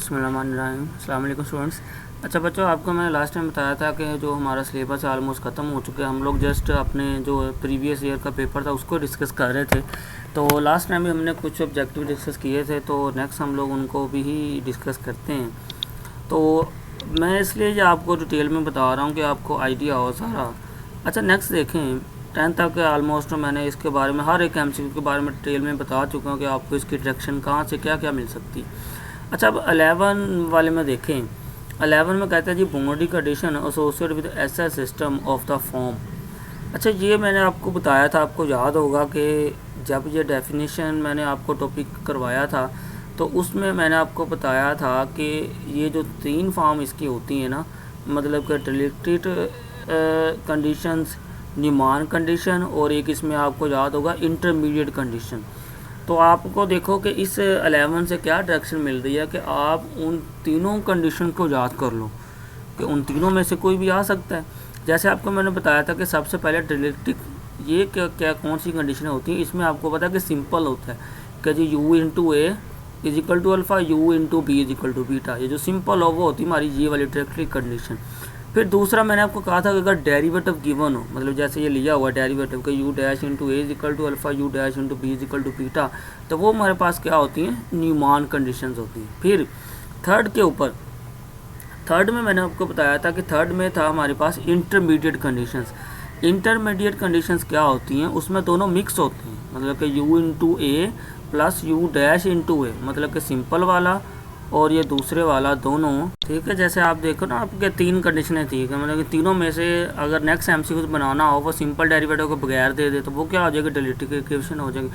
बिस्मिल्लाहिर्रहमानिर्रहीम। अस्सलाम वालेकुम स्टूडेंट्स। अच्छा बच्चों, आपको मैंने लास्ट टाइम बताया था कि जो हमारा सिलेबस है ऑलमोस्ट ख़त्म हो चुका है। हम लोग जस्ट अपने जो प्रीवियस ईयर का पेपर था उसको डिस्कस कर रहे थे। तो लास्ट टाइम भी हमने कुछ ऑब्जेक्टिव डिस्कस किए थे, तो नेक्स्ट हम लोग उनको भी ही डिस्कस करते हैं। तो मैं इसलिए ये आपको डिटेल में बता रहा हूँ कि आपको आइडिया हो सारा। अच्छा नेक्स्ट देखें, 10 तक ऑलमोस्ट मैंने इसके बारे में हर एक एमसीक्यू के बारे में डिटेल में बता चुका हूँ कि आपको इसकी डायरेक्शन कहाँ से क्या क्या मिल सकती है। अच्छा अब 11 वाले में देखें, 11 में कहता है जी boundary condition associated with SI system of the form. अच्छा ये मैंने आपको बताया था, आपको याद होगा कि जब ये डेफिनेशन मैंने आपको टॉपिक करवाया था तो उसमें मैंने आपको बताया था कि ये जो 3 फॉर्म इसकी होती हैं ना, मतलब कि डिलेक्टेड कंडीशंस, न्यूमान कंडीशन और एक इसमें आपको याद होगा इंटरमीडिएट कंडीशन। तो आपको देखो कि इस 11 से क्या डायरेक्शन मिल रही है कि आप उन तीनों कंडीशन को याद कर लो कि उन तीनों में से कोई भी आ सकता है। जैसे आपको मैंने बताया था कि सबसे पहले डिलेक्टिक ये क्या कौन सी कंडीशन होती है, इसमें आपको पता है कि सिंपल होता है कि G u into A is equal to alpha, u into B is equal to beta. ये जो सिंपल हो वो होती है हमारी ये वाली डिलेक्टिक कंडीशन। फिर दूसरा मैंने आपको कहा था कि अगर डेरिवेटिव गिवन हो, मतलब जैसे ये लिया हुआ डेरिवेटिव कि U dash into A is equal to alpha, U dash into B is equal to beta, तो वो हमारे पास क्या होती हैं, न्यूमान कंडीशंस होती हैं। फिर थर्ड के ऊपर, थर्ड में मैंने आपको बताया था कि थर्ड में था हमारे पास इंटरमीडिएट कंडीशंस। इंटरमीडिएट कंडीशंस क्या होती हैं, उसमें दोनों मिक्स होते हैं, मतलब कि u into a plus u dash into a, मतलब कि सिंपल वाला और ये दूसरे वाला दोनों, ठीक है। जैसे आप देखो ना, आपके 3 कंडीशनें थी, मतलब कि तीनों में से अगर नेक्स्ट एमसीक्यू बनाना हो वो सिंपल डेरिवेटिव को बगैर दे दे तो वो क्या हो जाएगी, डिलेक्टिक इक्वेशन हो जाएगी।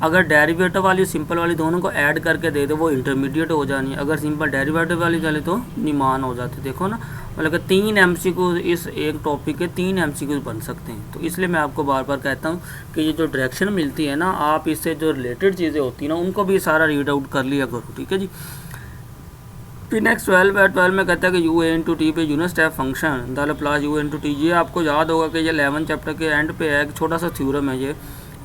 अगर डेरिवेटिव वाली सिंपल वाली दोनों को ऐड करके दे दो वो इंटरमीडिएट हो जानी है, अगर सिंपल डेरिवेटिव वाली चले तो न्यूमान हो जाती। देखो ना, मतलब कि 3 एमसीक्यू इस एक टॉपिक के 3 एमसीक्यू बन सकते हैं। तो इसलिए मैं आपको बार बार कहता हूँ कि ये जो डायरेक्शन मिलती है ना, आप इससे जो रिलेटेड चीज़ें होती हैं ना उनको भी सारा रीड आउट कर लिया करो, ठीक है जी। फिर नेक्स्ट 12 है, 12 में कहता है कि यू ए इंटू टी पे unit step function the plus you into T. ये आपको याद होगा कि ये 11 चैप्टर के एंड पे है, एक छोटा सा थ्योरम है ये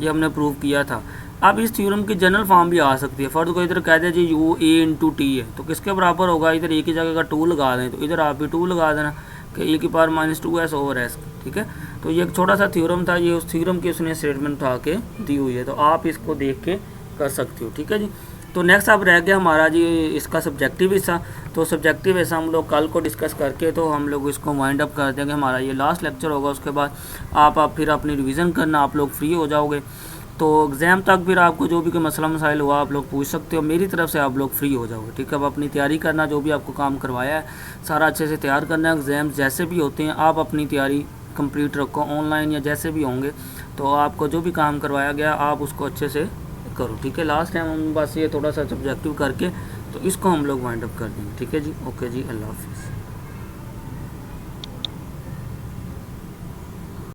हमने प्रूव किया था। अब इस थ्योरम की जनरल फॉर्म भी आ सकती है। फर्द को इधर कह दे जी यू ए इंटू टी है तो किसके बराबर होगा, इधर ए की जगह का 2 लगा दें तो इधर आप भी 2 लगा देना कि ए की पावर -2s ओवर एस, ठीक है। तो ये एक छोटा सा थ्योरम था, ये उस थ्योरम की उसने स्टेटमेंट उठा के दी हुई है, तो आप इसको देख के कर सकते हो, ठीक है जी। तो नेक्स्ट अब रह गया हमारा जी इसका सब्जेक्टिव हिस्सा। तो सब्जेक्टिव हिस्सा हम लोग कल को डिस्कस करके तो हम लोग इसको वाइंड अप कर देंगे। हमारा ये लास्ट लेक्चर होगा, उसके बाद आप फिर अपनी रिवीजन करना, आप लोग फ्री हो जाओगे। तो एग्ज़ाम तक फिर आपको जो भी कोई मसला मसाइल हुआ आप लोग पूछ सकते हो, मेरी तरफ से आप लोग फ्री हो जाओगे, ठीक है। अब अपनी तैयारी करना, जो भी आपको काम करवाया है सारा अच्छे से तैयार करना है। एग्ज़ाम जैसे भी होते हैं आप अपनी तैयारी कंप्लीट रखो, ऑनलाइन या जैसे भी होंगे, तो आपको जो भी काम करवाया गया आप उसको अच्छे से करो, ठीक है। लास्ट टाइम हम बस ये थोड़ा सा सब्जेक्टिव करके तो इसको हम लोग वाइंड अप कर देंगे, ठीक है जी। ओके जी, अल्लाह हाफिज़।